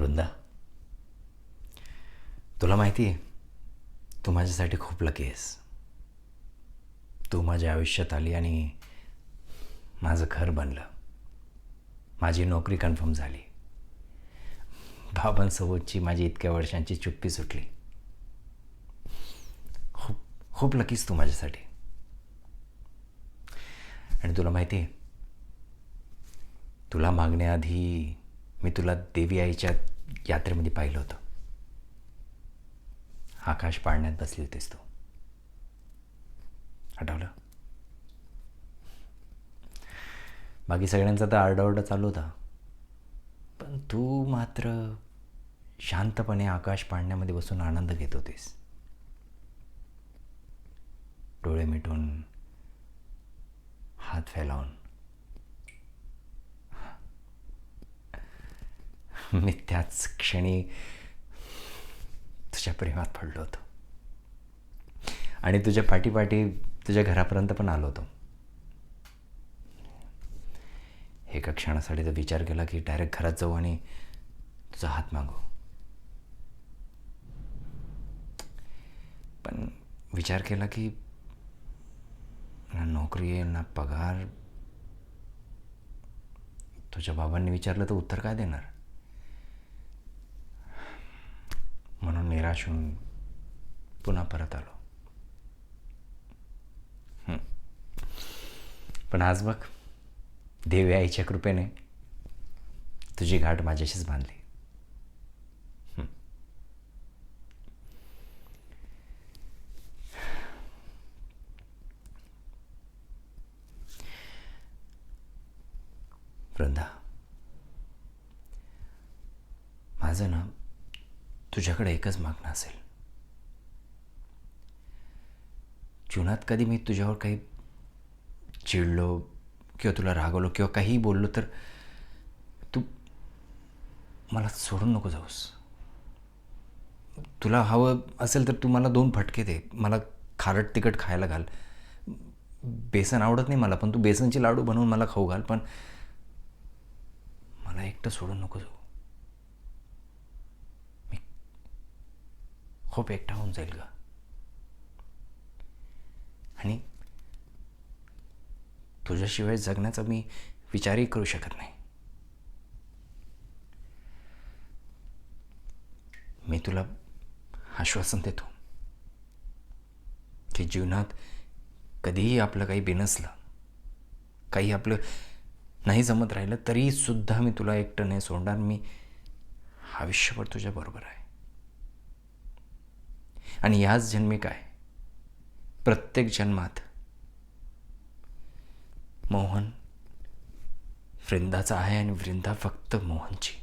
वृंदा, तुला माहिती आहे, तू माझ्यासाठी खूप लकी आहेस. तू माझ्या आयुष्यात आली आणि माझं घर बनलं. माझी नोकरी कन्फर्म झाली. बाबांसोबतची माझी इतक्या वर्षांची चुप्पी सुटली. खूप खूप लकीस तू माझ्यासाठी. आणि तुला माहिती आहे, तुला मागण्याआधी मी तुला देवी आईच्या यात्रेमध्ये पाहिलं होतं. आकाश पाळण्यात बसली होतीस तू, आठवलं? बाकी सगळ्यांचा तर आरडाओरडा चालू होता, पण तू मात्र शांतपणे आकाश पाळण्यामध्ये बसून आनंद घेत होतीस. डोळे मिटून, हात फैलावून. मी त्याच क्षणी तुझ्या प्रेमात पडलो होतो आणि तुझ्या पाठीपाठी तुझ्या घरापर्यंत पण आलो होतो. एका क्षणासाठी तर विचार केला की डायरेक्ट घरात जाऊ आणि तुझा हात मागू, पण विचार केला की ना नोकरी आहे ना पगार. तुझ्या बाबांनी विचारलं तर उत्तर काय देणार, म्हणून निराश होऊन पुन्हा परत आलो. पण आज बघ, देवी आईच्या कृपेने तुझी गाठ माझ्याशीच बांधली. वृंदा, माझं ना तुझ्याकडे एकच मागणं असेल. जीवनात कधी मी तुझ्यावर काही चिडलो किंवा तुला रागवलो किंवा काहीही बोललो तर तू मला सोडून नको जाऊस. तुला हवं असेल तर तू मला 2 फटके दे, मला खारट तिखट खायला घाल. बेसन आवडत नाही मला, पण तू बेसनचे लाडू बनवून मला खाऊ घाल, पण मला एकटं सोडून नको जाऊ. मी खूप एकटा होऊन जाईल ग, आणि तुझ्याशिवाय जगण्याचा मी विचारही करू शकत नाही. मी तुला आश्वासन देतो की जीवनात कधीही आपलं काही बिनसलं, काही आपलं नाही जमत राहिलं तरी सुद्धा मी तुला एकटं नाही सोडणार. मी आयुष्यभर तुझ्या बरोबर आहे. आणि याच जन्मी काय, प्रत्येक जन्मात मोहन वृंदाचा आहे आणि वृंदा फक्त मोहनची.